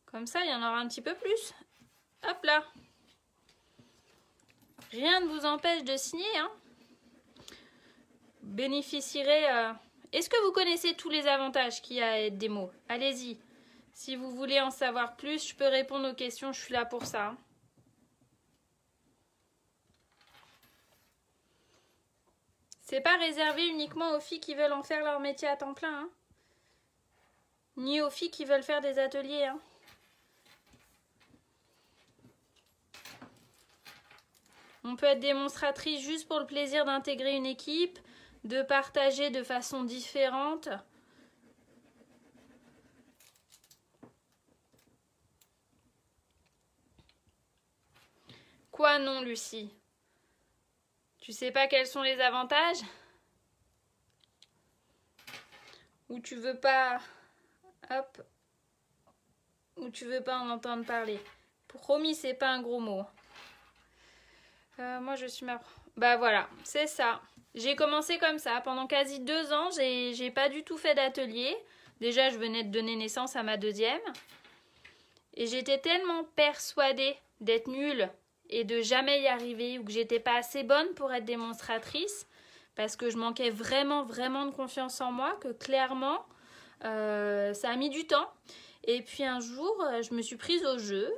Speaker 1: Comme ça, il y en aura un petit peu plus. Hop là. Rien ne vous empêche de signer, hein. Bénéficierez... Est-ce que vous connaissez tous les avantages qu'il y a à être démo? Allez-y. Si vous voulez en savoir plus, je peux répondre aux questions, je suis là pour ça. C'est pas réservé uniquement aux filles qui veulent en faire leur métier à temps plein, hein. Ni aux filles qui veulent faire des ateliers, hein. On peut être démonstratrice juste pour le plaisir d'intégrer une équipe, de partager de façon différente. Quoi non, Lucie? Tu sais pas quels sont les avantages? Ou tu veux pas... Hop. Ou tu veux pas en entendre parler? Promis, c'est pas un gros mot. Moi, je suis ma... Bah voilà, c'est ça. J'ai commencé comme ça. Pendant quasi 2 ans, j'ai pas du tout fait d'atelier. Déjà, je venais de donner naissance à ma deuxième. Et j'étais tellement persuadée d'être nulle et de jamais y arriver, ou que j'étais pas assez bonne pour être démonstratrice, parce que je manquais vraiment de confiance en moi, que clairement, ça a mis du temps. Et puis un jour, je me suis prise au jeu.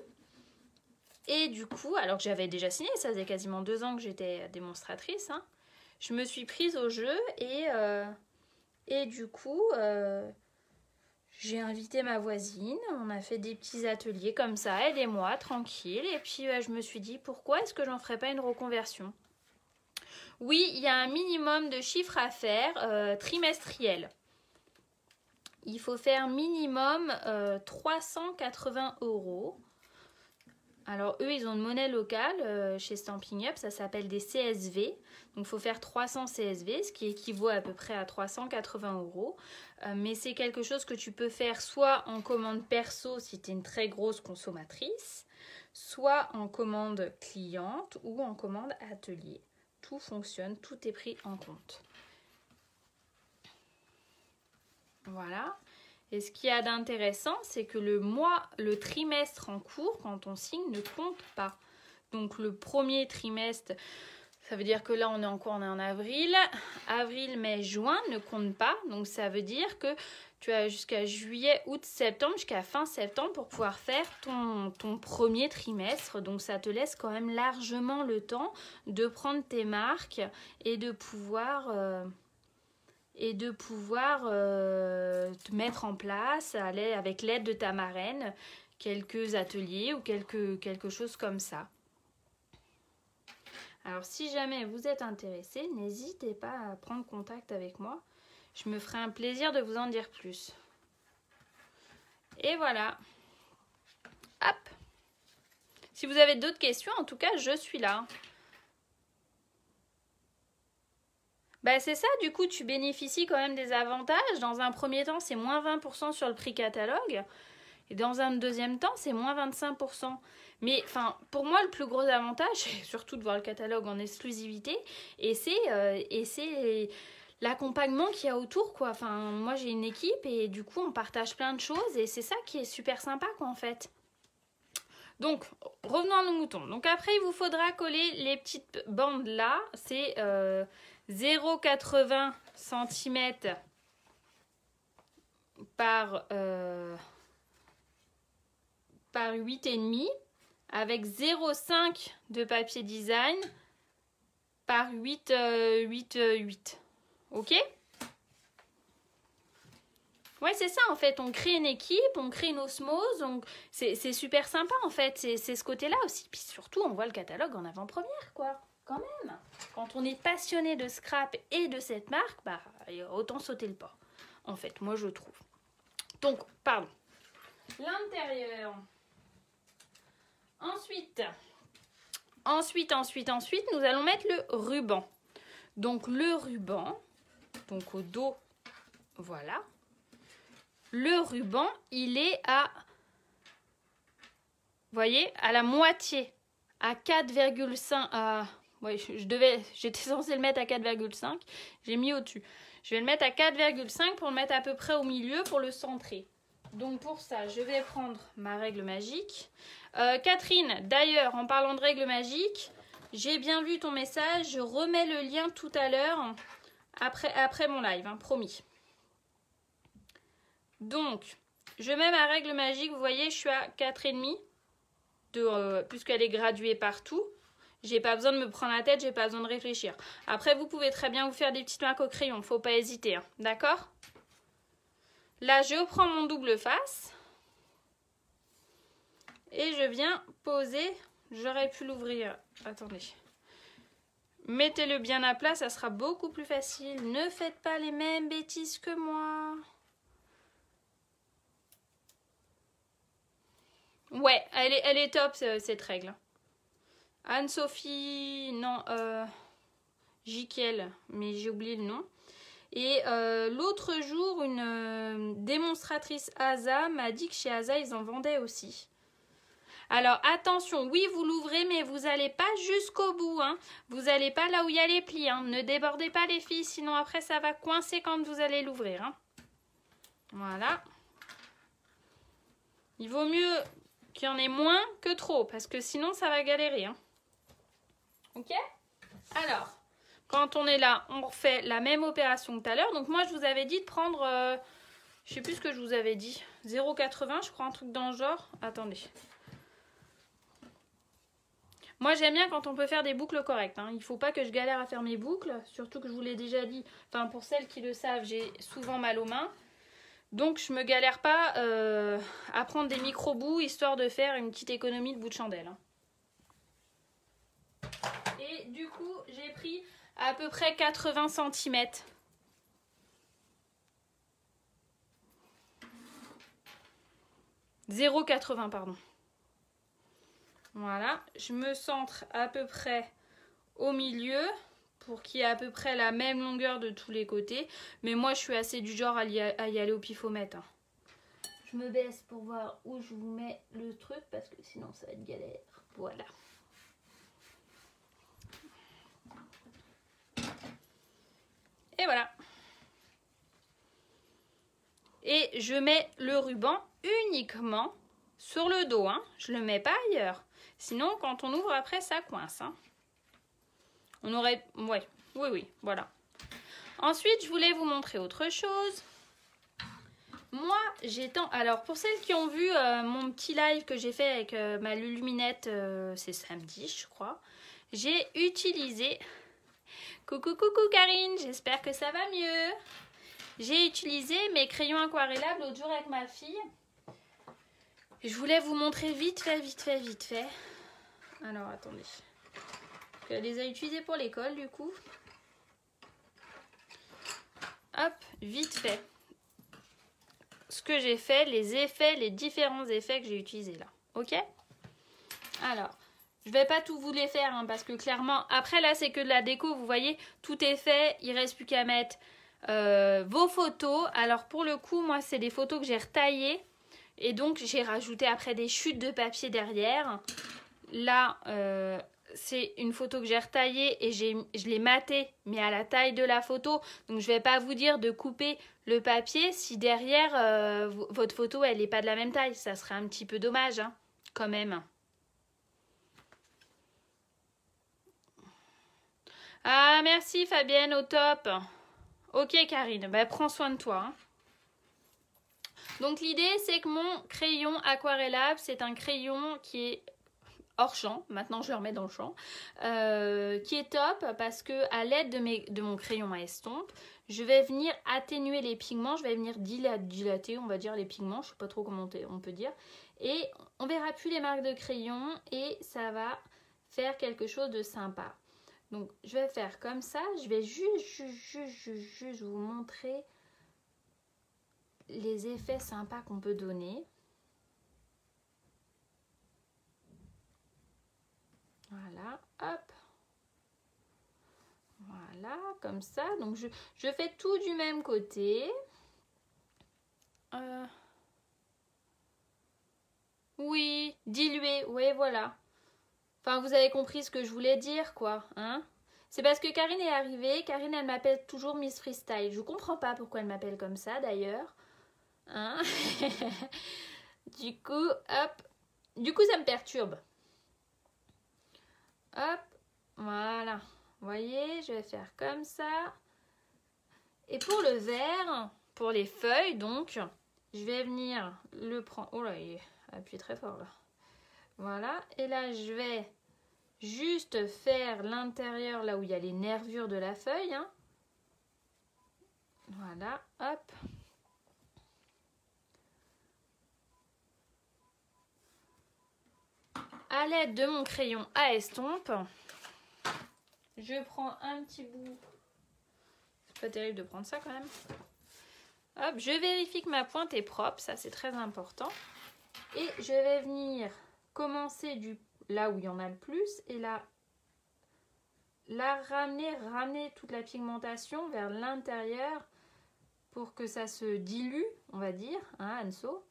Speaker 1: Et du coup, alors que j'avais déjà signé, ça faisait quasiment 2 ans que j'étais démonstratrice, hein, je me suis prise au jeu et du coup, j'ai invité ma voisine, on a fait des petits ateliers comme ça, elle et moi, tranquille. Et puis je me suis dit, pourquoi est-ce que j'en ferais pas une reconversion? Oui, il y a un minimum de chiffre à faire trimestriel. Il faut faire minimum 380 €. Alors eux, ils ont une monnaie locale chez Stampin' Up, ça s'appelle des CSV. Donc il faut faire 300 CSV, ce qui équivaut à peu près à 380 €. Mais c'est quelque chose que tu peux faire soit en commande perso si tu es une très grosse consommatrice, soit en commande cliente ou en commande atelier. Tout fonctionne, tout est pris en compte. Voilà. Et ce qu'il y a d'intéressant, c'est que le trimestre en cours, quand on signe, ne compte pas. Donc le premier trimestre, ça veut dire que là on est en avril. Avril, mai, juin ne compte pas. Donc ça veut dire que tu as jusqu'à juillet, août, septembre, jusqu'à fin septembre pour pouvoir faire ton premier trimestre. Donc ça te laisse quand même largement le temps de prendre tes marques et de pouvoir... te mettre en place avec l'aide de ta marraine quelques ateliers ou quelque chose comme ça. Alors si jamais vous êtes intéressé, n'hésitez pas à prendre contact avec moi. Je me ferai un plaisir de vous en dire plus. Et voilà. Hop. Si vous avez d'autres questions, en tout cas, je suis là. Bah c'est ça, du coup, tu bénéficies quand même des avantages. Dans un premier temps, c'est moins 20% sur le prix catalogue. Et dans un deuxième temps, c'est moins 25%. Mais enfin, pour moi, le plus gros avantage, c'est surtout de voir le catalogue en exclusivité. Et c'est l'accompagnement qu'il y a autour, quoi. Enfin, moi, j'ai une équipe et du coup, on partage plein de choses. Et c'est ça qui est super sympa, quoi, en fait. Donc, revenons à nos moutons. Donc après, il vous faudra coller les petites bandes là. C'est 0,80 cm par 8,5 avec 0,5 de papier design par 8. Ok? Ouais, c'est ça en fait. On crée une équipe, on crée une osmose. C'est super sympa en fait. C'est ce côté-là aussi. Puis surtout, on voit le catalogue en avant-première, quoi. Quand même. Quand on est passionné de scrap et de cette marque, bah, autant sauter le pas. En fait, moi je trouve. Donc, pardon. L'intérieur. Ensuite, nous allons mettre le ruban. Donc, le ruban, donc au dos, voilà. Le ruban, il est à, vous voyez, à la moitié, à 4,5, Ouais, j'étais censée le mettre à 4,5. J'ai mis au-dessus. Je vais le mettre à 4,5 pour le mettre à peu près au milieu pour le centrer. Donc pour ça, je vais prendre ma règle magique. Catherine, d'ailleurs, en parlant de règle magique, j'ai bien vu ton message. Je remets le lien tout à l'heure après mon live, hein, promis. Donc, je mets ma règle magique. Vous voyez, je suis à 4,5 puisqu'elle est graduée partout. J'ai pas besoin de me prendre la tête, j'ai pas besoin de réfléchir. Après, vous pouvez très bien vous faire des petites marques au crayon, faut pas hésiter, hein, d'accord? Là, je reprends mon double face. Et je viens poser. J'aurais pu l'ouvrir. Attendez. Mettez-le bien à plat, ça sera beaucoup plus facile. Ne faites pas les mêmes bêtises que moi. Ouais, elle est top, cette règle. Anne-Sophie, non, Jiquel, mais j'ai oublié le nom. Et l'autre jour, une démonstratrice ASA m'a dit que chez ASA, ils en vendaient aussi. Alors attention, oui, vous l'ouvrez, mais vous n'allez pas jusqu'au bout. Hein. Vous n'allez pas là où il y a les plis. Hein. Ne débordez pas les filles, sinon après ça va coincer quand vous allez l'ouvrir. Hein. Voilà. Il vaut mieux qu'il y en ait moins que trop, parce que sinon ça va galérer. Hein. Ok? Alors, quand on est là, on refait la même opération que tout à l'heure. Donc moi, je vous avais dit de prendre, je sais plus ce que je vous avais dit, 0,80, je crois, un truc dans le genre. Attendez. Moi, j'aime bien quand on peut faire des boucles correctes. Hein. Il ne faut pas que je galère à faire mes boucles, surtout que je vous l'ai déjà dit. Enfin, pour celles qui le savent, j'ai souvent mal aux mains. Donc, je me galère pas à prendre des micro-bouts, histoire de faire une petite économie de bout de chandelle. Hein. Et du coup, j'ai pris à peu près 80 cm. « 0,80 pardon. Voilà, je me centre à peu près au milieu pour qu'il y ait à peu près la même longueur de tous les côtés. Mais moi, je suis assez du genre à y aller au pifomètre. Hein. Je me baisse pour voir où je vous mets le truc parce que sinon ça va être galère. Voilà. Et voilà. Et je mets le ruban uniquement sur le dos. Hein. Je ne le mets pas ailleurs. Sinon, quand on ouvre après, ça coince. Hein. On aurait... Ouais. Oui, voilà. Ensuite, je voulais vous montrer autre chose. Moi, alors, pour celles qui ont vu mon petit live que j'ai fait avec ma Luluminette, c'est samedi, je crois. J'ai utilisé... Coucou Karine, j'espère que ça va mieux. J'ai utilisé mes crayons aquarellables l'autre jour avec ma fille. Je voulais vous montrer vite fait. Alors, attendez. Elle les a utilisés pour l'école, du coup. Hop, vite fait. Ce que j'ai fait, les différents effets que j'ai utilisés là. Ok? Alors, je vais pas tout vous les faire, hein, parce que clairement, après là, c'est que de la déco, vous voyez, tout est fait. Il reste plus qu'à mettre vos photos. Alors, pour le coup, moi, c'est des photos que j'ai retaillées. Et donc, j'ai rajouté après des chutes de papier derrière. Là, c'est une photo que j'ai retaillée et je l'ai matée, mais à la taille de la photo. Donc, je vais pas vous dire de couper le papier si derrière, votre photo, elle n'est pas de la même taille. Ça serait un petit peu dommage, hein, quand même. Ah, merci Fabienne, au top. Ok, Karine, bah, prends soin de toi. Hein. Donc l'idée, c'est que mon crayon aquarellable, c'est un crayon qui est hors champ. Maintenant, je le remets dans le champ. Qui est top parce que à l'aide de mon crayon à estompe, je vais venir atténuer les pigments. Je vais venir dilater, on va dire, les pigments. Je ne sais pas trop comment on peut dire. Et on verra plus les marques de crayon et ça va faire quelque chose de sympa. Donc, je vais faire comme ça. Je vais juste vous montrer les effets sympas qu'on peut donner. Voilà, hop. Voilà, comme ça. Donc, je fais tout du même côté. Oui, diluer. Oui, voilà. Enfin, vous avez compris ce que je voulais dire, quoi. Hein? C'est parce que Karine est arrivée. Karine, elle m'appelle toujours Miss Freestyle. Je comprends pas pourquoi elle m'appelle comme ça, d'ailleurs. Hein? Du coup, hop. Du coup, ça me perturbe. Hop. Voilà. Vous voyez, je vais faire comme ça. Et pour le vert, pour les feuilles, donc, je vais venir le prendre. Oh là, il appuie très fort, là. Voilà. Et là, je vais juste faire l'intérieur, là où il y a les nervures de la feuille. Hein. Voilà. Hop. À l'aide de mon crayon à estompe, je prends un petit bout. C'est pas terrible de prendre ça quand même. Hop, je vérifie que ma pointe est propre, ça c'est très important. Et je vais venir commencer là où il y en a le plus et là ramener toute la pigmentation vers l'intérieur pour que ça se dilue, on va dire, hein, Anso.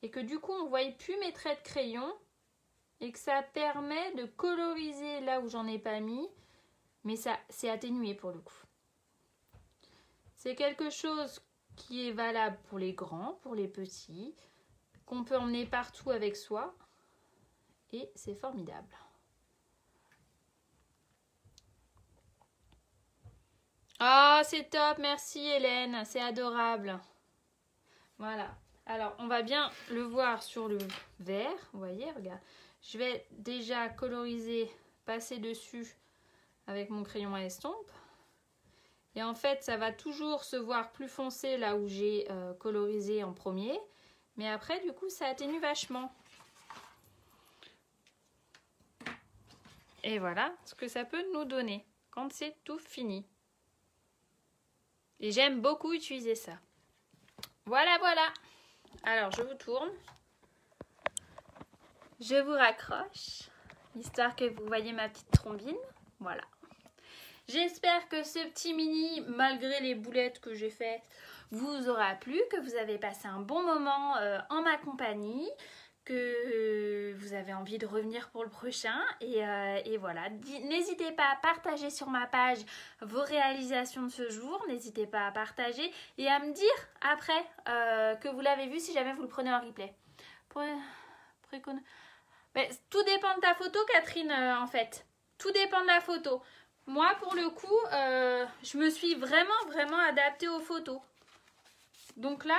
Speaker 1: Et que du coup on ne voit plus mes traits de crayon et que ça permet de coloriser là où j'en ai pas mis, mais ça c'est atténué pour le coup. C'est quelque chose qui est valable pour les grands, pour les petits, qu'on peut emmener partout avec soi et c'est formidable. Ah, c'est top, merci Hélène, c'est adorable. Voilà. Alors, on va bien le voir sur le vert. Vous voyez, regarde. Je vais déjà coloriser, passer dessus avec mon crayon à estompe. Et en fait, ça va toujours se voir plus foncé là où j'ai colorisé en premier. Mais après, du coup, ça atténue vachement. Et voilà ce que ça peut nous donner quand c'est tout fini. Et j'aime beaucoup utiliser ça. Voilà, voilà. Alors, je vous tourne. Je vous raccroche, histoire que vous voyez ma petite trombine. Voilà. J'espère que ce petit mini, malgré les boulettes que j'ai faites, vous aura plu, que vous avez passé un bon moment en ma compagnie, que vous avez envie de revenir pour le prochain. Et voilà, n'hésitez pas à partager sur ma page vos réalisations de ce jour. N'hésitez pas à partager et à me dire après que vous l'avez vu si jamais vous le prenez en replay. Mais tout dépend de ta photo, Catherine, en fait. Tout dépend de la photo. Moi, pour le coup, je me suis vraiment adaptée aux photos. Donc là,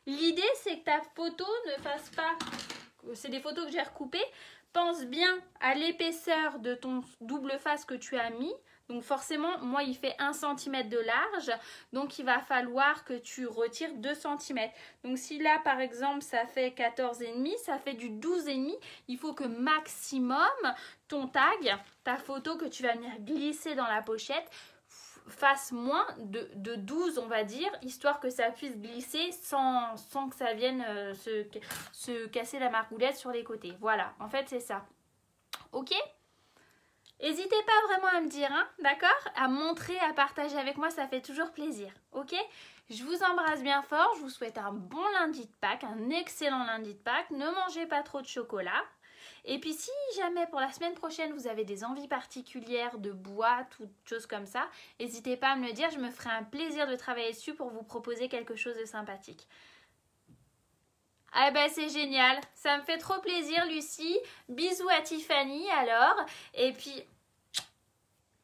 Speaker 1: l'idée, c'est que ta photo ne fasse pas... C'est des photos que j'ai recoupées. Pense bien à l'épaisseur de ton double face que tu as mis. Donc forcément, moi, il fait 1 cm de large. Donc, il va falloir que tu retires 2 cm. Donc, si là, par exemple, ça fait 14,5, ça fait du 12,5. Il faut que maximum, ton tag, ta photo que tu vas venir glisser dans la pochette, fasse moins de 12, on va dire, histoire que ça puisse glisser sans que ça vienne se casser la margoulette sur les côtés. Voilà, en fait, c'est ça. Ok ? N'hésitez pas vraiment à me dire, hein, d'accord? À montrer, à partager avec moi, ça fait toujours plaisir, ok? Je vous embrasse bien fort, je vous souhaite un bon lundi de Pâques, un excellent lundi de Pâques. Ne mangez pas trop de chocolat. Et puis si jamais pour la semaine prochaine vous avez des envies particulières de boîte ou de choses comme ça, n'hésitez pas à me le dire, je me ferai un plaisir de travailler dessus pour vous proposer quelque chose de sympathique. Ah ben c'est génial, ça me fait trop plaisir Lucie, bisous à Tiffany alors, et puis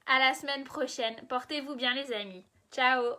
Speaker 1: à la semaine prochaine, portez-vous bien les amis, ciao.